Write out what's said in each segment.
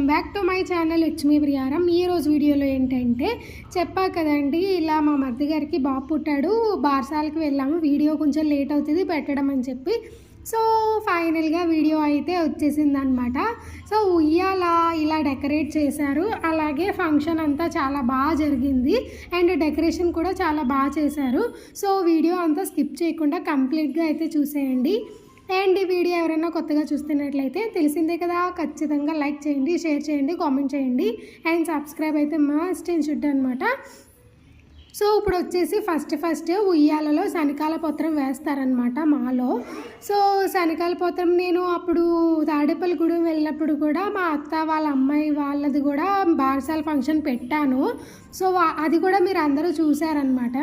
Back to my channel. It's me Priyaram. ఈరోజు వీడియోలో ఏంటంటే చెప్పా కదండి, ఇలా మా మరిది గారికి బాబు పుట్టాడు, బార్సాలకు వెళ్ళాము. వీడియో కొంచెం లేట్ అవుతుంది పెట్టడం అని చెప్పి. సో ఫైనల్గా వీడియో అయితే వచ్చేసింది అనమాట. సో ఉయ్యాల ఇలా డెకరేట్ చేశారు, అలాగే ఫంక్షన్ అంతా చాలా బాగా జరిగింది అండ్ డెకరేషన్ కూడా చాలా బాగా చేశారు. సో వీడియో అంతా స్కిప్ చేయకుండా కంప్లీట్గా అయితే చూసేయండి. అండ్ ఈ వీడియో ఎవరైనా కొత్తగా చూస్తున్నట్లయితే తెలిసిందే కదా, ఖచ్చితంగా లైక్ చేయండి, షేర్ చేయండి, కామెంట్ చేయండి అండ్ సబ్స్క్రైబ్ అయితే మస్ట్ అండ్ షుడ్ అనమాట. సో ఇప్పుడు వచ్చేసి ఫస్ట్ ఉయ్యాలలో శనకాల పత్రం వేస్తారనమాట మాలో. సో శనకాల పత్రం నేను అప్పుడు తాడేపల్లిగూడెం వెళ్ళినప్పుడు కూడా మా అత్త వాళ్ళ అమ్మాయి వాళ్ళది కూడా బారసాల ఫంక్షన్ పెట్టాను. సో అది కూడా మీరు అందరూ చూసారనమాట.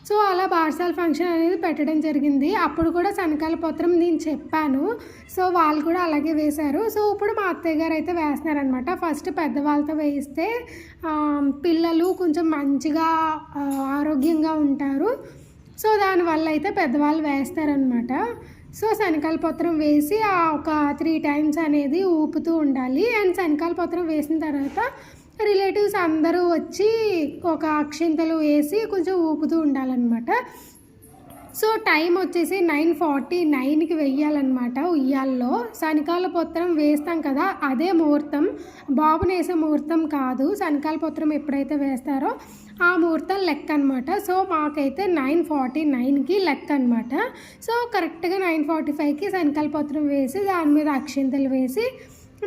సో అలా బారసాల ఫంక్షన్ అనేది పెట్టడం జరిగింది. అప్పుడు కూడా శనకాల పత్రం నేను చెప్పాను. సో వాళ్ళు కూడా అలాగే వేశారు. సో ఇప్పుడు మా అత్తయ్య గారు అయితే వేస్తున్నారనమాట. ఫస్ట్ పెద్దవాళ్ళతో వేయిస్తే పిల్లలు కొంచెం మంచిగా ఆరోగ్యంగా ఉంటారు. సో దానివల్ల అయితే పెద్దవాళ్ళు వేస్తారనమాట. సో శనకాల పత్రం వేసి ఒక 3 times అనేది ఊపుతూ ఉండాలి. అండ్ శనకాల పత్రం వేసిన తర్వాత రిలేటివ్స్ అందరూ వచ్చి ఒక అక్షింతలు వేసి కొంచెం ఊపుతూ ఉండాలన్నమాట. సో టైం వచ్చేసి 9:49కి వెయ్యాలన్నమాట. ఉయ్యాల్లో శనకాల పత్రం వేస్తాం కదా, అదే ముహూర్తం, బాబుని వేసే ముహూర్తం కాదు. శనకాల పత్రం ఎప్పుడైతే వేస్తారో ఆ ముహూర్తం లెక్క అనమాట. సో మాకైతే 9:49కి లెక్క అనమాట. సో కరెక్ట్గా 9:45కి శనకాల పత్రం వేసి దాని మీద అక్షింతలు వేసి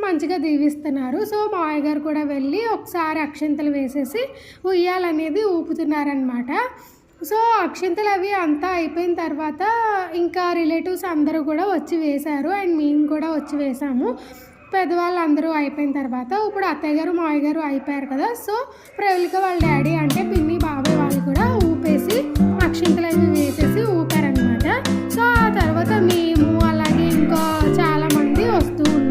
మంచిగా దీవిస్తున్నారు. సో మా అయ్యగారు కూడా వెళ్ళి ఒకసారి అక్షింతలు వేసేసి ఉయ్యాలనేది ఊపుతున్నారనమాట. సో అక్షింతలు అవి అంతా అయిపోయిన తర్వాత ఇంకా రిలేటివ్స్ అందరూ కూడా వచ్చి వేశారు అండ్ మేము కూడా వచ్చి వేసాము. పెద్దవాళ్ళు అందరూ అయిపోయిన తర్వాత ఇప్పుడు అత్తయ్య గారు మా అయ్యగారు అయిపోయారు కదా. సో ప్రవళిక వాళ్ళ డాడీ అంటే పిన్ని బాబాయ్ వాళ్ళు కూడా ఊపేసి అక్షింతలు అవి వేసేసి ఊపారనమాట. సో ఆ తర్వాత మేము అలాగే ఇంకా చాలామంది వస్తూ ఉన్నారు.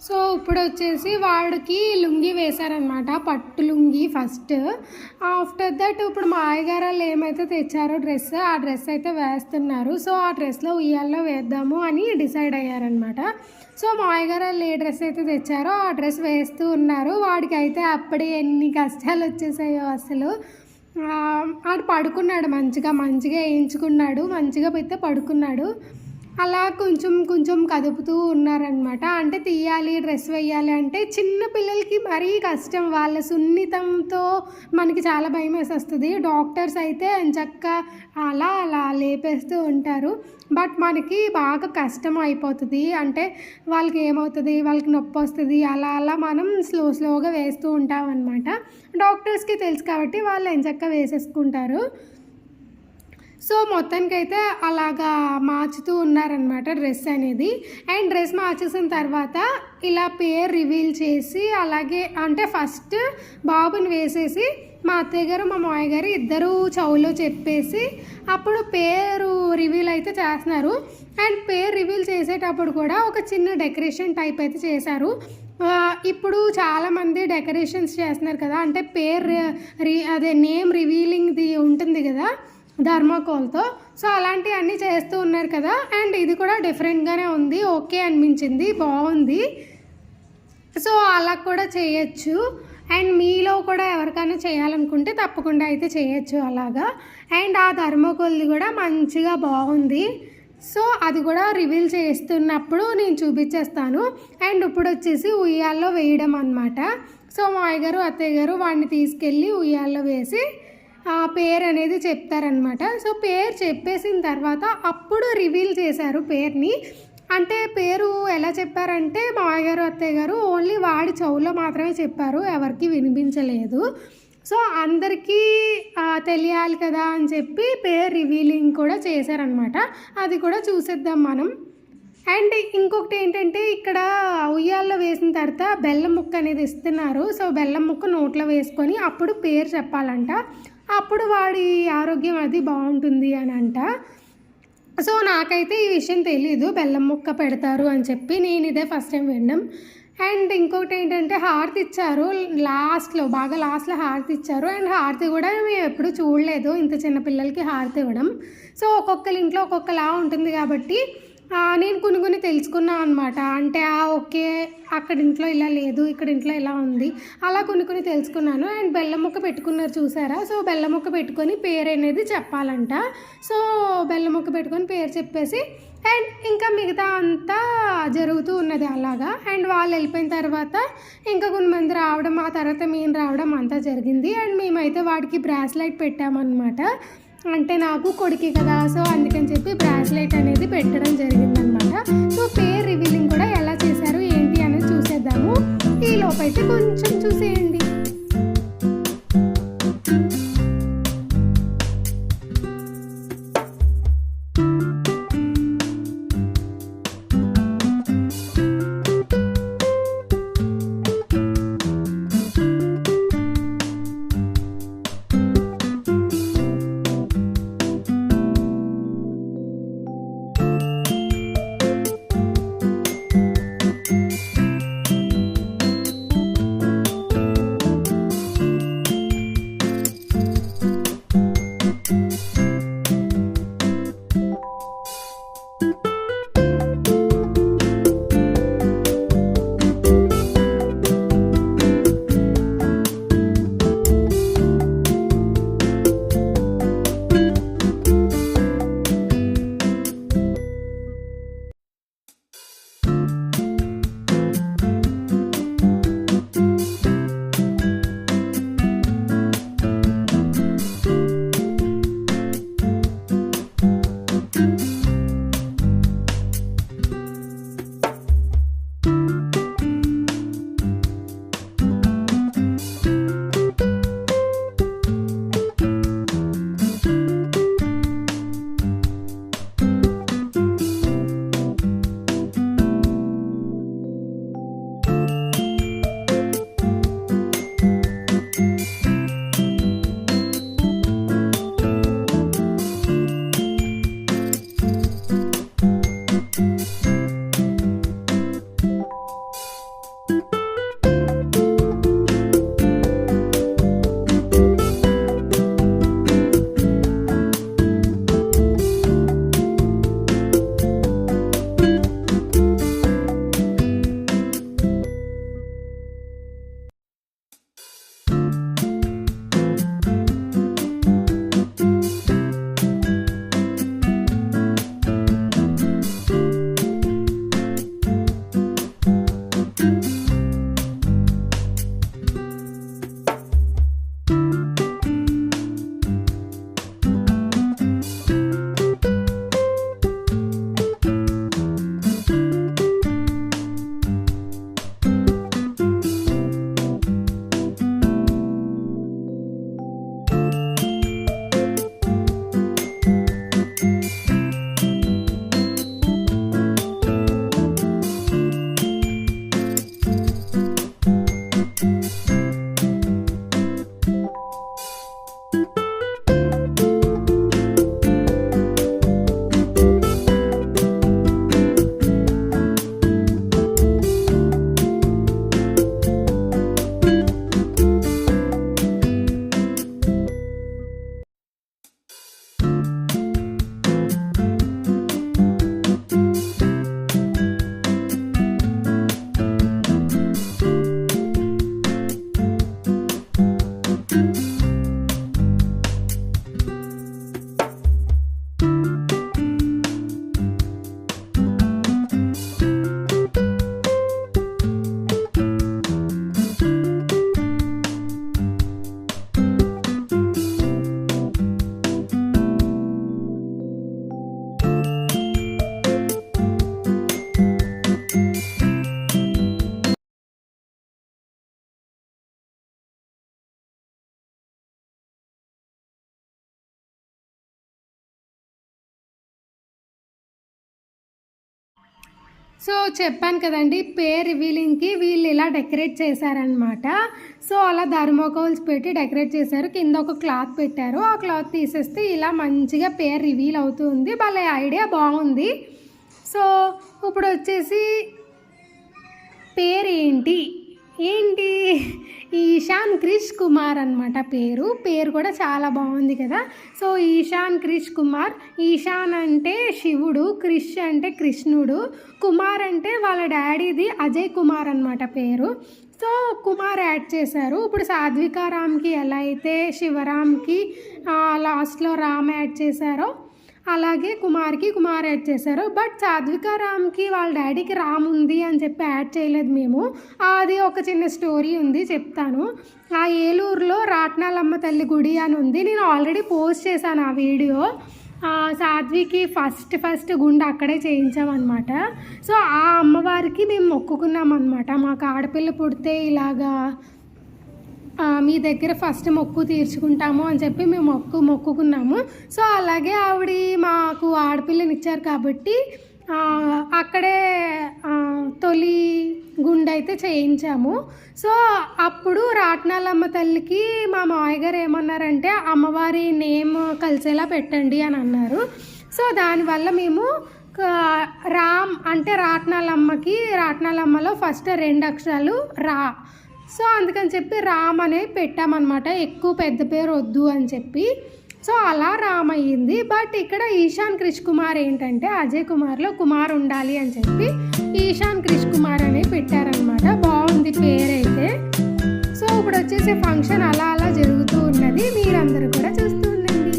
సో ఇప్పుడు వచ్చేసి వాడికి లుంగి వేశారనమాట, పట్టు లుంగి ఫస్ట్. ఆఫ్టర్ దట్ ఇప్పుడు మా అయ్యగారు వాళ్ళు ఏమైతే తెచ్చారో డ్రెస్, ఆ డ్రెస్ అయితే వేస్తున్నారు. సో ఆ డ్రెస్లో ఉయ్యాల్లో వేద్దాము అని డిసైడ్ అయ్యారనమాట. సో మా అయ్యగారు వాళ్ళు ఏ డ్రెస్ అయితే తెచ్చారో ఆ డ్రెస్ వేస్తూ ఉన్నారు. వాడికి అయితే అప్పుడే ఎన్ని కష్టాలు వచ్చేసాయో అసలు. ఆడు పడుకున్నాడు, మంచిగా వేయించుకున్నాడు, మంచిగా పెడితే పడుకున్నాడు. అలా కొంచెం కొంచెం కదుపుతూ ఉన్నారనమాట. అంటే తీయాలి, డ్రెస్ వేయాలి అంటే చిన్న పిల్లలకి మరీ కష్టం, వాళ్ళ సున్నితంతో మనకి చాలా భయం వేసేస్తుంది. డాక్టర్స్ అయితే ఎంచక్కా అలా అలా లేపేస్తూ ఉంటారు, బట్ మనకి బాగా కష్టం అయిపోతుంది. అంటే వాళ్ళకి ఏమవుతుంది, వాళ్ళకి నొప్పి వస్తుంది, అలా అలా మనం స్లోగా వేస్తూ ఉంటాం అనమాట. డాక్టర్స్కి తెలుసు కాబట్టి వాళ్ళు ఎంచక్కా వేసేసుకుంటారు. సో మొత్తానికైతే అలాగా మార్చుతూ ఉన్నారనమాట డ్రెస్ అనేది. అండ్ డ్రెస్ మార్చేసిన తర్వాత ఇలా పేరు రివీల్ చేసి, అలాగే అంటే ఫస్ట్ బాబుని వేసేసి మా అత్తయ్య గారు మా మామయ్య గారు ఇద్దరు చెవులో చెప్పేసి అప్పుడు పేరు రివీల్ అయితే చేస్తున్నారు. అండ్ పేరు రివీల్ చేసేటప్పుడు కూడా ఒక చిన్న డెకరేషన్ టైప్ అయితే చేశారు. ఇప్పుడు చాలామంది డెకరేషన్స్ చేస్తున్నారు కదా, అంటే పేరు అదే నేమ్ రివీలింగ్ది ఉంటుంది కదా థర్మాకోల్తో. సో అలాంటివన్నీ చేస్తూ ఉన్నారు కదా. అండ్ ఇది కూడా డిఫరెంట్గానే ఉంది, ఓకే అనిపించింది, బాగుంది. సో అలా కూడా చేయొచ్చు. అండ్ మీలో కూడా ఎవరికైనా చేయాలనుకుంటే తప్పకుండా అయితే చేయొచ్చు అలాగా. అండ్ ఆ థర్మాకోల్ది కూడా మంచిగా బాగుంది. సో అది కూడా రివీల్ చేస్తున్నప్పుడు నేను చూపించేస్తాను. అండ్ ఇప్పుడు వచ్చేసి ఉయ్యాల్లో వేయడం అనమాట. సో మా అయ్యగారు అత్తయ్య గారు వాడిని తీసుకెళ్ళి ఉయ్యాల్లో వేసి ఆ పేరు అనేది చెప్తారనమాట. సో పేరు చెప్పేసిన తర్వాత అప్పుడు రివీల్ చేశారు పేరుని. అంటే పేరు ఎలా చెప్పారంటే మా అయ్యగారు అత్తయ్య గారు ఓన్లీ వాడి చెవులో మాత్రమే చెప్పారు, ఎవరికి వినిపించలేదు. సో అందరికీ తెలియాలి కదా అని చెప్పి పేరు రివీలింగ్ కూడా చేశారనమాట. అది కూడా చూసేద్దాం మనం. అండ్ ఇంకొకటి ఏంటంటే ఇక్కడ ఉయ్యాల్లో వేసిన తర్వాత బెల్లం ముక్క అనేది ఇస్తున్నారు. సో బెల్లం ముక్క నోట్లో వేసుకొని అప్పుడు పేరు చెప్పాలంట, అప్పుడు వాడి ఆరోగ్యం అది బాగుంటుంది అని అంట. సో నాకైతే ఈ విషయం తెలీదు, బెల్లం ముక్క పెడతారు అని చెప్పి, నేను ఇదే ఫస్ట్ టైం విన్నాం. అండ్ ఇంకొకటి ఏంటంటే హారతి ఇచ్చారు లాస్ట్లో, బాగా లాస్ట్లో హారతి ఇచ్చారు. అండ్ హారతి కూడా మేము ఎప్పుడు చూడలేదు, ఇంత చిన్నపిల్లలకి హారతి ఇవ్వడం. సో ఒక్కొక్కరి ఇంట్లో ఒక్కొక్కలా ఉంటుంది కాబట్టి నేను కొన్ని తెలుసుకున్నాను అనమాట. అంటే ఓకే అక్కడ ఇంట్లో ఇలా లేదు, ఇక్కడ ఇంట్లో ఇలా ఉంది, అలా కొన్ని తెలుసుకున్నాను. అండ్ బెల్లం ముక్క పెట్టుకున్నారు చూసారా. సో బెల్లం ముక్క పెట్టుకొని పేరు అనేది చెప్పాలంట. సో బెల్లం ముక్క పెట్టుకొని పేరు చెప్పేసి అండ్ ఇంకా మిగతా అంతా జరుగుతూ ఉన్నది అలాగా. అండ్ వాళ్ళు వెళ్ళిపోయిన తర్వాత ఇంకా కొంతమంది రావడం, ఆ తర్వాత మేము రావడం అంతా జరిగింది. అండ్ మేమైతే వాడికి బ్రాస్లైట్ పెట్టామన్నమాట. అంటే నాకు కొడుకు కదా, సో అందుకని చెప్పి బ్రాస్లైట్ అనేది పెట్టడం జరిగిందనమాట. సో పేరు రివీలింగ్ కూడా ఎలా చేశారు ఏంటి అనేది చూసేద్దాము. ఈ లోపైతే కొంచెం చూసేయండి. సో చెప్పాను కదండి, పేర్ రివీలింగ్కి వీళ్ళు ఇలా డెకరేట్ చేశారనమాట. సో అలా థర్మోకోల్స్ పెట్టి డెకరేట్ చేశారు. కింద ఒక క్లాత్ పెట్టారు. ఆ క్లాత్ తీసేస్తే ఇలా మంచిగా పేర్ రివీల్ అవుతుంది. భలే ఐడియా, బాగుంది. సో ఇప్పుడు వచ్చేసి పేరు ఏంటి ఈశాన్ క్రిష్ కుమార్ అనమాట పేరు కూడా చాలా బాగుంది కదా. సో ఈశాన్ క్రిష్ కుమార్. ఈశాన్ అంటే శివుడు, క్రిష్ అంటే కృష్ణుడు, కుమార్ అంటే వాళ్ళ డాడీది అజయ్ కుమార్ అనమాట పేరు. సో కుమార్ యాడ్ చేశారు. ఇప్పుడు సాధ్వికారామ్కి ఎలా అయితే శివరామ్కి లాస్ట్లో రామ్ యాడ్ చేశారో అలాగే కుమార్కి కుమార్ యాడ్ చేశారు. బట్ సాధ్వికారామ్కి వాళ్ళ డాడీకి రామ్ ఉంది అని చెప్పి యాడ్ చేయలేదు మేము. అది ఒక చిన్న స్టోరీ ఉంది, చెప్తాను. ఆ ఏలూరులో రాట్నాలమ్మ తల్లి గుడి అని ఉంది. నేను ఆల్రెడీ పోస్ట్ చేశాను ఆ వీడియో. సాధ్వికి ఫస్ట్ గుండె అక్కడే చేయించామన్నమాట. సో ఆ అమ్మవారికి మేము మొక్కుకున్నాం అనమాట. మాకు ఆడపిల్ల పుడితే ఇలాగా మీ దగ్గర ఫస్ట్ మొక్కు తీర్చుకుంటాము అని చెప్పి మేము మొక్కుకున్నాము. సో అలాగే ఆవిడ మాకు ఆడపిల్లనిచ్చారు కాబట్టి అక్కడే తొలి గుండె అయితే చేయించాము. సో అప్పుడు రాట్నాలమ్మ తల్లికి మా మావయ్య గారు ఏమన్నారంటే అమ్మవారి నేమ్ కలిసేలా పెట్టండి అని అన్నారు. సో దానివల్ల మేము రామ్ అంటే రాట్నాలమ్మలో ఫస్ట్ 2 అక్షరాలు రా. సో అందుకని చెప్పి రామ్ అనే పెట్టామన్నమాట. ఎక్కువ పెద్ద పేరు వద్దు అని చెప్పి. సో అలా రామ్ అయ్యింది. బట్ ఇక్కడ ఈశాన్ క్రిష్ కుమార్ ఏంటంటే అజయ్ కుమార్లో కుమార్ ఉండాలి అని చెప్పి ఈశాన్ క్రిష్ కుమార్ అనే పెట్టారనమాట. బాగుంది పేరైతే. సో ఇప్పుడు వచ్చేసి ఫంక్షన్ అలా జరుగుతూ ఉన్నది. మీరందరూ కూడా చూస్తూ ఉండండి.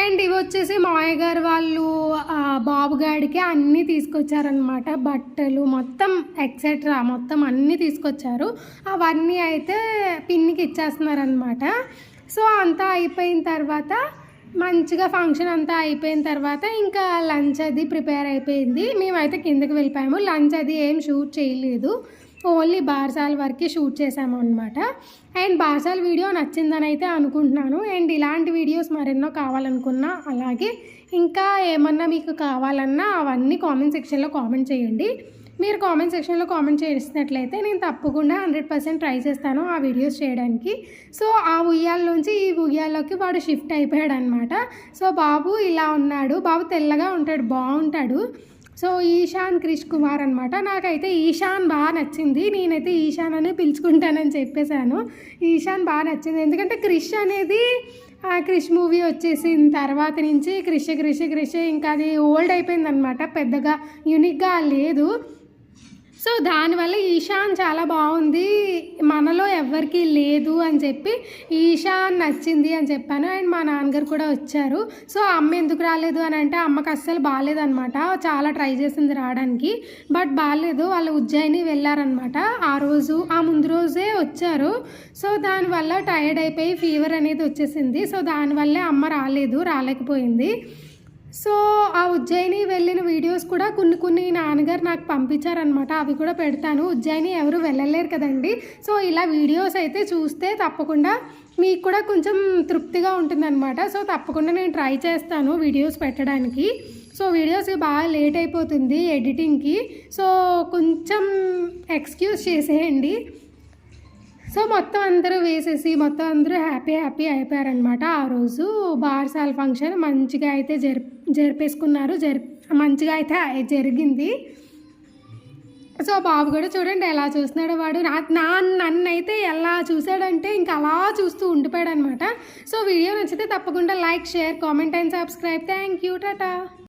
అండ్ ఇవి వచ్చేసి మావయ్య గారు వాళ్ళు బాబుగాడికి అన్నీ తీసుకొచ్చారనమాట, బట్టలు మొత్తం ఎక్సెట్రా మొత్తం అన్నీ తీసుకొచ్చారు. అవన్నీ అయితే పిన్నికి ఇచ్చేస్తున్నారనమాట. సో అంతా అయిపోయిన తర్వాత మంచిగా ఫంక్షన్ అంతా అయిపోయిన తర్వాత ఇంకా లంచ్ అది ప్రిపేర్ అయిపోయింది. మేమైతే కిందకి వెళ్ళిపోయాము. లంచ్ అది ఏం షూట్ చేయలేదు, ఓన్లీ బార్సాల వరకే షూట్ చేసాము అనమాట. అండ్ బార్సాల వీడియో నచ్చిందని అయితే అనుకుంటున్నాను. అండ్ ఇలాంటి వీడియోస్ మరెన్నో కావాలనుకున్నా, అలాగే ఇంకా ఏమన్నా మీకు కావాలన్నా అవన్నీ కామెంట్ సెక్షన్లో కామెంట్ చేయండి. మీరు కామెంట్ సెక్షన్లో కామెంట్ చేసినట్లయితే నేను తప్పకుండా 100% ట్రై చేస్తాను ఆ వీడియోస్ చేయడానికి. సో ఆ ఉయ్యాల్లోంచి ఈ ఉయ్యాల్లోకి వాడు షిఫ్ట్ అయిపోయాడు అనమాట. సో బాబు ఇలా ఉన్నాడు, బాబు తెల్లగా ఉంటాడు, బాగుంటాడు. సో ఈశాన్ క్రిష్ కుమార్ అనమాట. నాకైతే ఈశాన్ బాగా నచ్చింది, నేనైతే ఈశాన్ అనే పిలుచుకుంటానని చెప్పేశాను. ఈశాన్ బాగా నచ్చింది ఎందుకంటే క్రిష్ అనేది క్రిష్ మూవీ వచ్చేసిన తర్వాత నుంచి క్రిష్ ఇంకా అది ఓల్డ్ అయిపోయింది అనమాట, పెద్దగా యూనిక్గా లేదు. సో దానివల్ల ఈశాన్ చాలా బాగుంది, మనలో ఎవరికి లేదు అని చెప్పి ఈశాన్ నచ్చింది అని చెప్పాను. అండ్ మా నాన్నగారు కూడా వచ్చారు. సో అమ్మ ఎందుకు రాలేదు అని అంటే అమ్మకి అస్సలు బాగాలేదనమాట, చాలా ట్రై చేసింది రావడానికి బట్ బాగాలేదు. వాళ్ళు ఉజ్జయిని వెళ్ళారనమాట ఆ ముందు రోజే వచ్చారు. సో దానివల్ల టైర్డ్ అయిపోయి ఫీవర్ అనేది వచ్చేసింది. సో దానివల్లే అమ్మ రాలేకపోయింది. సో ఆ ఉజ్జయిని వెళ్ళిన వీడియోస్ కూడా కొన్ని నాన్నగారు నాకు పంపించారనమాట, అవి కూడా పెడతాను. ఉజ్జయిని ఎవరు వెళ్ళలేరు కదండి. సో ఇలా వీడియోస్ అయితే చూస్తే తప్పకుండా మీకు కూడా కొంచెం తృప్తిగా ఉంటుందన్నమాట. సో తప్పకుండా నేను ట్రై చేస్తాను వీడియోస్ పెట్టడానికి. సో వీడియోస్ బాగా లేట్ అయిపోతుంది ఎడిటింగ్కి, సో కొంచెం ఎక్స్క్యూజ్ చేసేయండి. సో మొత్తం అందరూ వేసేసి మొత్తం అందరూ హ్యాపీ అయిపోయారనమాట. ఆ రోజు బార్సాల ఫంక్షన్ మంచిగా అయితే జరిపేసుకున్నారు, మంచిగా అయితే జరిగింది. సో బాబు కూడా చూడండి ఎలా చూస్తున్నాడు, వాడు నన్ను అయితే ఎలా చూసాడంటే ఇంకా అలా చూస్తూ ఉండిపోయాడు అనమాట. సో వీడియో నచ్చితే తప్పకుండా like, share, comment and subscribe. Thank you, Tata.